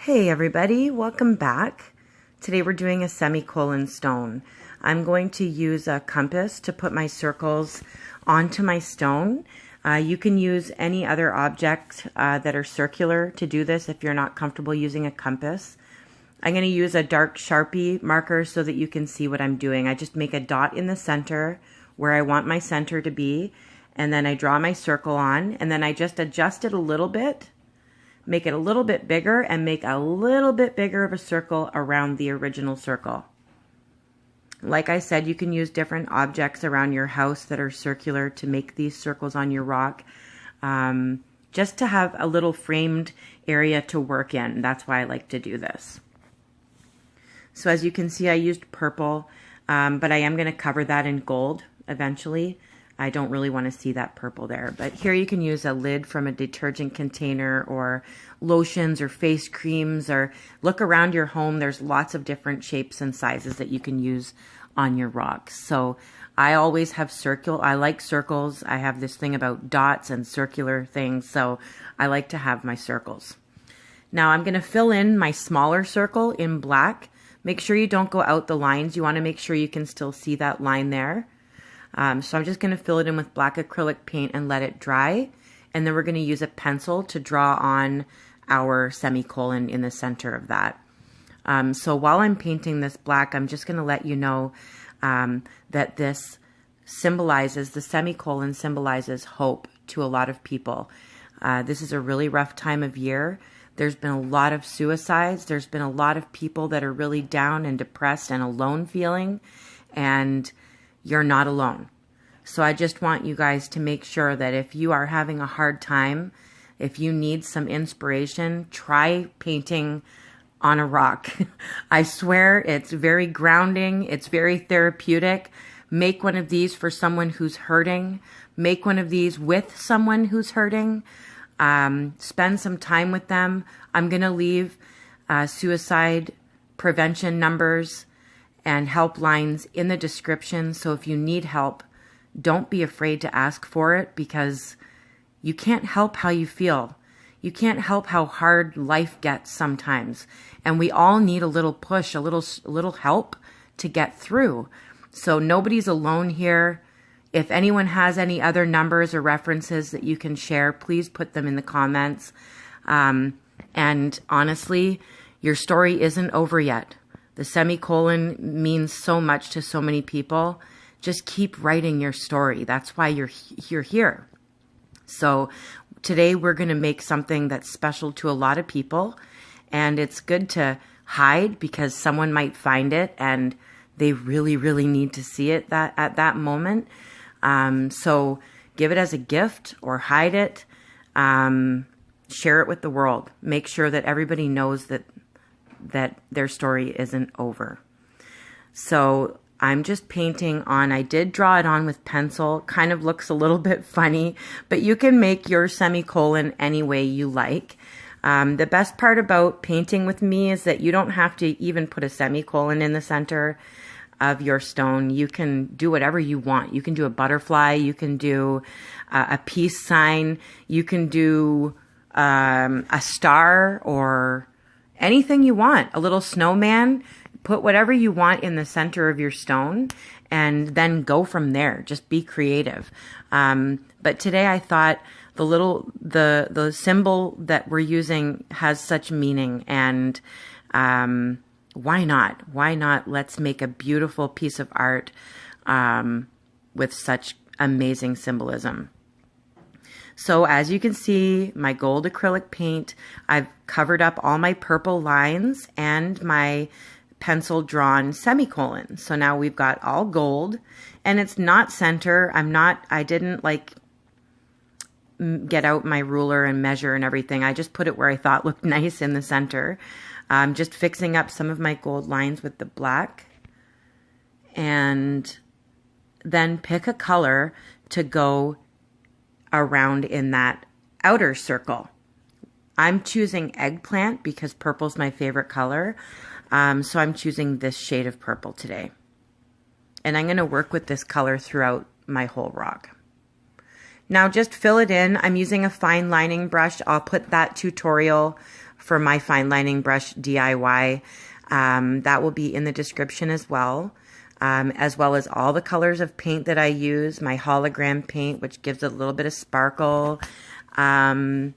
Hey everybody, welcome back. Today we're doing a semicolon stone. I'm going to use a compass to put my circles onto my stone. You can use any other object that are circular to do this if you're not comfortable using a compass. I'm going to use a dark Sharpie marker so that you can see what I'm doing. I just make a dot in the center where I want my center to be, and then I draw my circle on, and then I just adjust it a little bit, make it a little bit bigger, and make a little bit bigger of a circle around the original circle. Like I said, you can use different objects around your house that are circular to make these circles on your rock, just to have a little framed area to work in. That's why I like to do this. So as you can see, I used purple, but I am going to cover that in gold eventually. I don't really want to see that purple there, but here you can use a lid from a detergent container, or lotions or face creams, or look around your home. There's lots of different shapes and sizes that you can use on your rocks. So I always have I like circles. I have this thing about dots and circular things, so I like to have my circles. Now I'm going to fill in my smaller circle in black. Make sure you don't go out the lines. You want to make sure you can still see that line there. So I'm just going to fill it in with black acrylic paint and let it dry. And then we're going to use a pencil to draw on our semicolon in the center of that. So while I'm painting this black, I'm just going to let you know that the semicolon symbolizes hope to a lot of people. This is a really rough time of year. There's been a lot of suicides. There's been a lot of people that are really down and depressed and alone feeling, and you're not alone. So I just want you guys to make sure that if you are having a hard time, if you need some inspiration, try painting on a rock. I swear it's very grounding. It's very therapeutic. Make one of these for someone who's hurting. Make one of these with someone who's hurting. Spend some time with them. I'm going to leave suicide prevention numbers and helplines in the description. So if you need help, don't be afraid to ask for it, because you can't help how you feel. You can't help how hard life gets sometimes. And we all need a little push, a little help to get through. So nobody's alone here. If anyone has any other numbers or references that you can share, please put them in the comments. And honestly, your story isn't over yet. The semicolon means so much to so many people. Just keep writing your story. That's why you're here. So today we're going to make something that's special to a lot of people. And it's good to hide, because someone might find it and they really, really need to see it at that moment. So give it as a gift or hide it. Share it with the world. Make sure that everybody knows that their story isn't over. So I'm just painting on. I did draw it on with pencil. Kind of looks a little bit funny, but you can make your semicolon any way you like. The best part about painting with me is that you don't have to even put a semicolon in the center of your stone. You can do whatever you want. You can do a butterfly. You can do a peace sign. You can do a star, or anything you want. A little snowman. Put whatever you want in the center of your stone, and then go from there. Just be creative. But today I thought the symbol that we're using has such meaning, and why not? Why not? Let's make a beautiful piece of art with such amazing symbolism. So as you can see, my gold acrylic paint, I've covered up all my purple lines and my pencil drawn semicolon. So now we've got all gold, and it's not center. I didn't like get out my ruler and measure and everything. I just put it where I thought looked nice in the center. I'm just fixing up some of my gold lines with the black, and then pick a color to go around in that outer circle. I'm choosing Eggplant because purple's my favorite color. So I'm choosing this shade of purple today. And I'm going to work with this color throughout my whole rock. Now just fill it in. I'm using a fine lining brush. I'll put that tutorial for my fine lining brush DIY. That will be in the description as well as all the colors of paint that I use, my hologram paint, which gives it a little bit of sparkle. And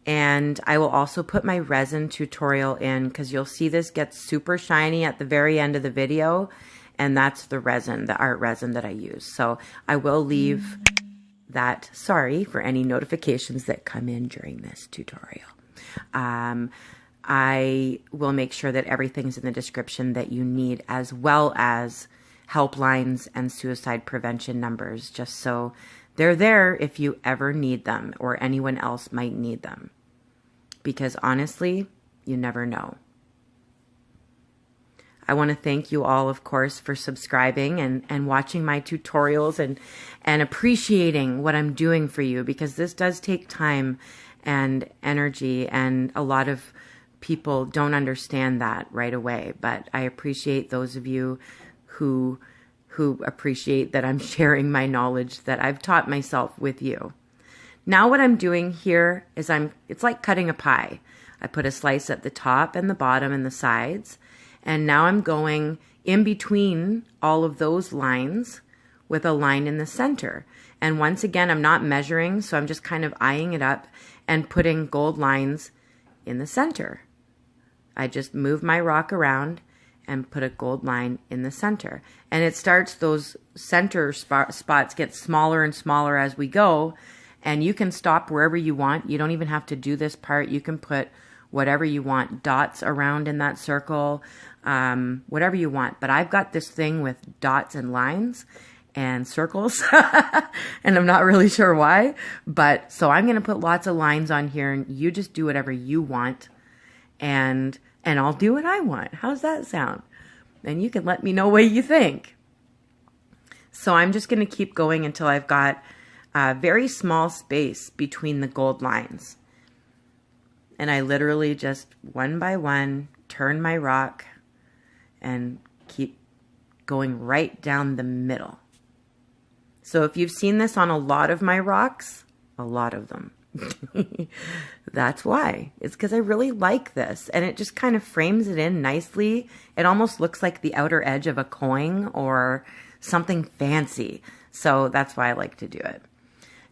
I will also put my resin tutorial in, because you'll see this gets super shiny at the very end of the video. And that's the resin, the art resin that I use. So I will leave that. Sorry for any notifications that come in during this tutorial. I will make sure that everything's in the description that you need, as well as helplines and suicide prevention numbers, just so they're there if you ever need them or anyone else might need them. Because honestly, you never know. I want to thank you all, of course, for subscribing and watching my tutorials and appreciating what I'm doing for you, because this does take time and energy, and a lot of people don't understand that right away. But I appreciate those of you who appreciate that I'm sharing my knowledge that I've taught myself with you. Now what I'm doing here is it's like cutting a pie. I put a slice at the top and the bottom and the sides. And now I'm going in between all of those lines with a line in the center. And once again, I'm not measuring, so I'm just kind of eyeing it up and putting gold lines in the center. I just move my rock around and put a gold line in the center. And it starts, those center spots get smaller and smaller as we go. And you can stop wherever you want. You don't even have to do this part. You can put whatever you want, dots around in that circle, whatever you want. But I've got this thing with dots and lines and circles, and I'm not really sure why. But so I'm going to put lots of lines on here, and you just do whatever you want, and I'll do what I want. How's that sound? And you can let me know what you think. So I'm just going to keep going until I've got a very small space between the gold lines. And I literally just one by one turn my rock and keep going right down the middle. So if you've seen this on a lot of my rocks, a lot of them, that's why. It's because I really like this, and it just kind of frames it in nicely. It almost looks like the outer edge of a coin or something fancy. So that's why I like to do it.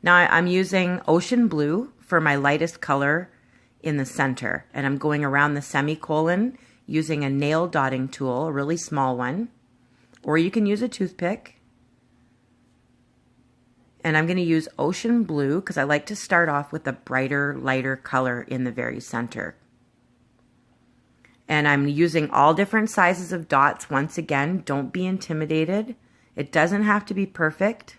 Now I'm using ocean blue for my lightest color in the center, and I'm going around the semicolon using a nail dotting tool, a really small one, or you can use a toothpick. And I'm going to use ocean blue because I like to start off with a brighter, lighter color in the very center. And I'm using all different sizes of dots. Once again, don't be intimidated. It doesn't have to be perfect.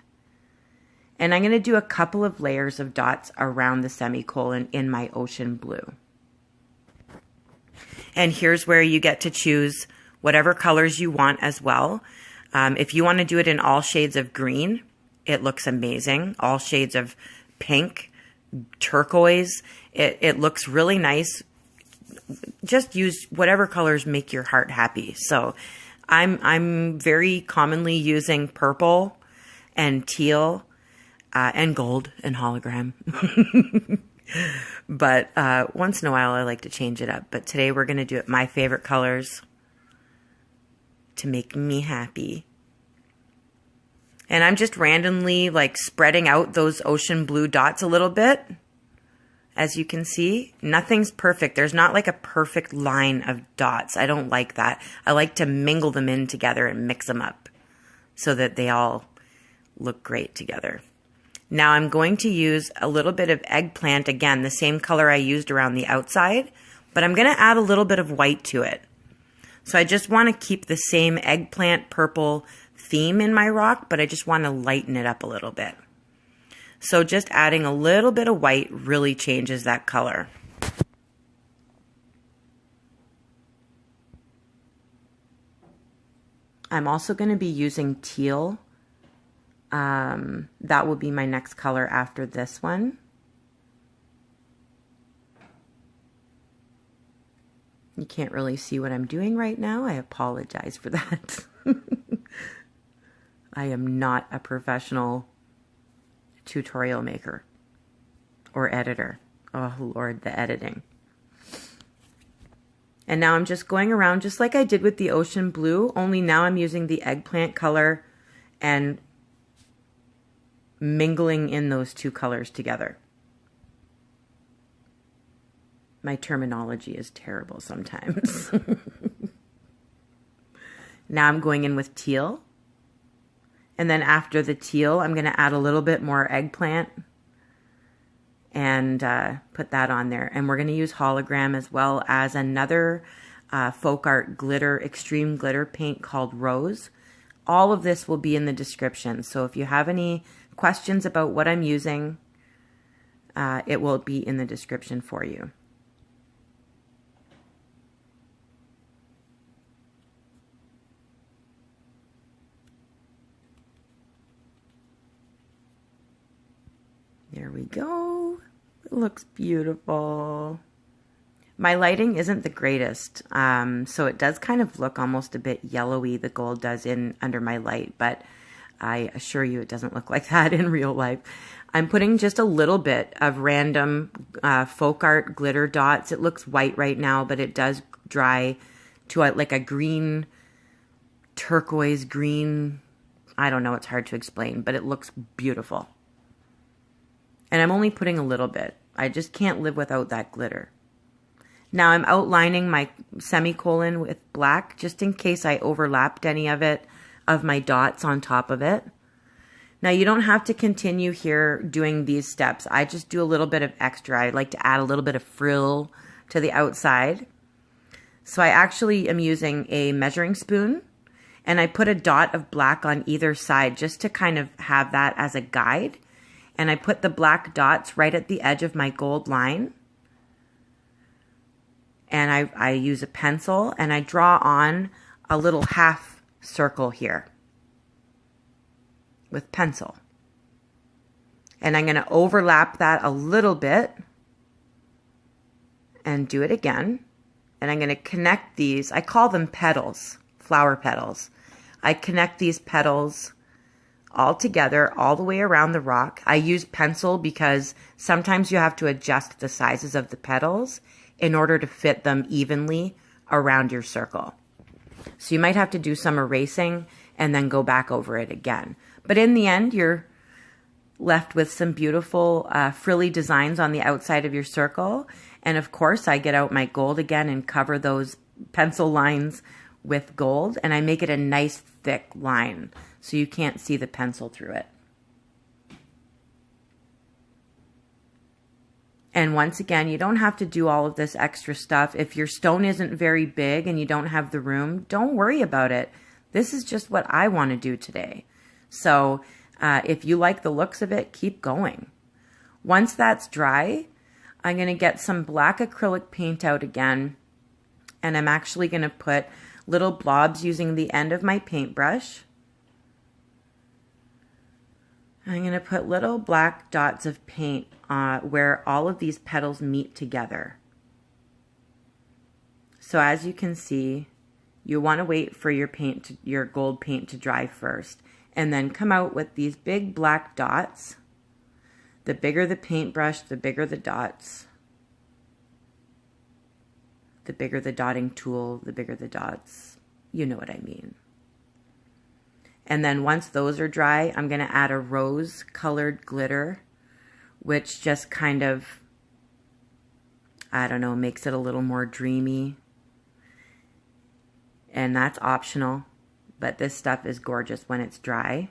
And I'm going to do a couple of layers of dots around the semicolon in my ocean blue. And here's where you get to choose whatever colors you want as well. If you want to do it in all shades of green, it looks amazing. All shades of pink, turquoise, it looks really nice. Just use whatever colors make your heart happy. So I'm very commonly using purple and teal and gold and hologram. But once in a while I like to change it up. But today we're going to do it my favorite colors to make me happy. And I'm just randomly like spreading out those ocean blue dots a little bit. As you can see, nothing's perfect. There's not like a perfect line of dots. I don't like that. I like to mingle them in together and mix them up so that they all look great together. Now I'm going to use a little bit of eggplant, again, the same color I used around the outside, but I'm going to add a little bit of white to it. So I just want to keep the same eggplant purple theme in my rock, but I just want to lighten it up a little bit. So just adding a little bit of white really changes that color. I'm also going to be using teal. That will be my next color after this one. You can't really see what I'm doing right now. I apologize for that. I am not a professional tutorial maker or editor. Oh Lord, the editing. And now I'm just going around just like I did with the ocean blue, only now I'm using the eggplant color and mingling in those two colors together. My terminology is terrible sometimes. Now I'm going in with teal. And then after the teal, I'm going to add a little bit more eggplant and put that on there. And we're going to use hologram as well as another Folkart glitter, extreme glitter paint called Rose. All of this will be in the description. So if you have any questions about what I'm using, it will be in the description for you. There we go. It looks beautiful. My lighting isn't the greatest, so it does kind of look almost a bit yellowy, the gold does in under my light, but I assure you it doesn't look like that in real life. I'm putting just a little bit of random Folkart glitter dots. It looks white right now, but it does dry to like a green, turquoise green. I don't know, it's hard to explain, but it looks beautiful. And I'm only putting a little bit. I just can't live without that glitter. Now I'm outlining my semicolon with black, just in case I overlapped any of it, of my dots on top of it. Now you don't have to continue here doing these steps. I just do a little bit of extra. I like to add a little bit of frill to the outside. So I actually am using a measuring spoon, and I put a dot of black on either side just to kind of have that as a guide. And I put the black dots right at the edge of my gold line. And I use a pencil and I draw on a little half circle here with pencil. And I'm going to overlap that a little bit and do it again. And I'm going to connect these. I call them petals, flower petals. I connect these petals all together, all the way around the rock. I use pencil because sometimes you have to adjust the sizes of the petals in order to fit them evenly around your circle. So you might have to do some erasing and then go back over it again. But in the end, you're left with some beautiful frilly designs on the outside of your circle. And of course, I get out my gold again and cover those pencil lines with gold, and I make it a nice thick line so you can't see the pencil through it. And once again, you don't have to do all of this extra stuff. If your stone isn't very big and you don't have the room, don't worry about it. This is just what I want to do today. So if you like the looks of it, keep going. Once that's dry, I'm going to get some black acrylic paint out again, and I'm actually going to put little blobs using the end of my paintbrush. I'm going to put little black dots of paint where all of these petals meet together. So as you can see, you want to wait for your paint, your gold paint to dry first, and then come out with these big black dots. The bigger the paintbrush, the bigger the dots. The bigger the dotting tool, the bigger the dots. You know what I mean. And then once those are dry, I'm going to add a rose colored glitter, which just kind of, I don't know, makes it a little more dreamy. And that's optional, but this stuff is gorgeous when it's dry.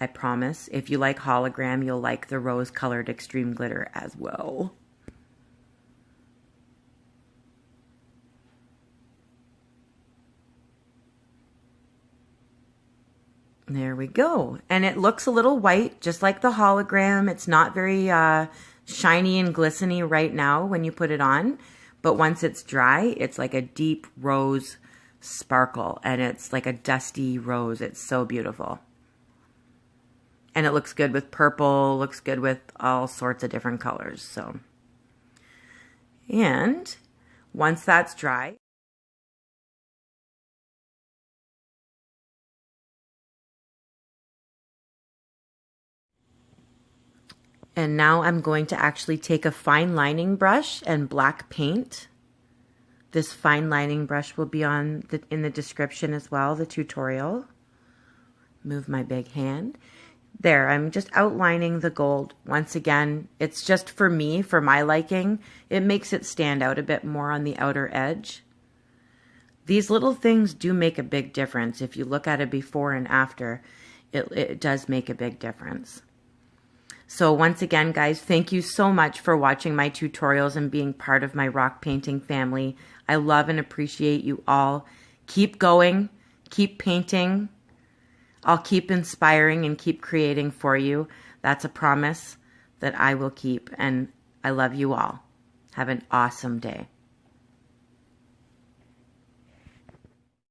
I promise. If you like hologram, you'll like the rose colored extreme glitter as well. There we go. And it looks a little white, just like the hologram. It's not very shiny and glistening right now when you put it on. But once it's dry, it's like a deep rose sparkle. And it's like a dusty rose. It's so beautiful. And it looks good with purple, looks good with all sorts of different colors. So, and once that's dry, And now I'm going to actually take a fine lining brush and black paint. This fine lining brush will be in the description as well, the tutorial. Move my big hand. There, I'm just outlining the gold. Once again, it's just for me, for my liking. It makes it stand out a bit more on the outer edge. These little things do make a big difference. If you look at it before and after, it does make a big difference. So once again, guys, thank you so much for watching my tutorials and being part of my rock painting family. I love and appreciate you all. Keep going, keep painting. I'll keep inspiring and keep creating for you. That's a promise that I will keep, and I love you all. Have an awesome day.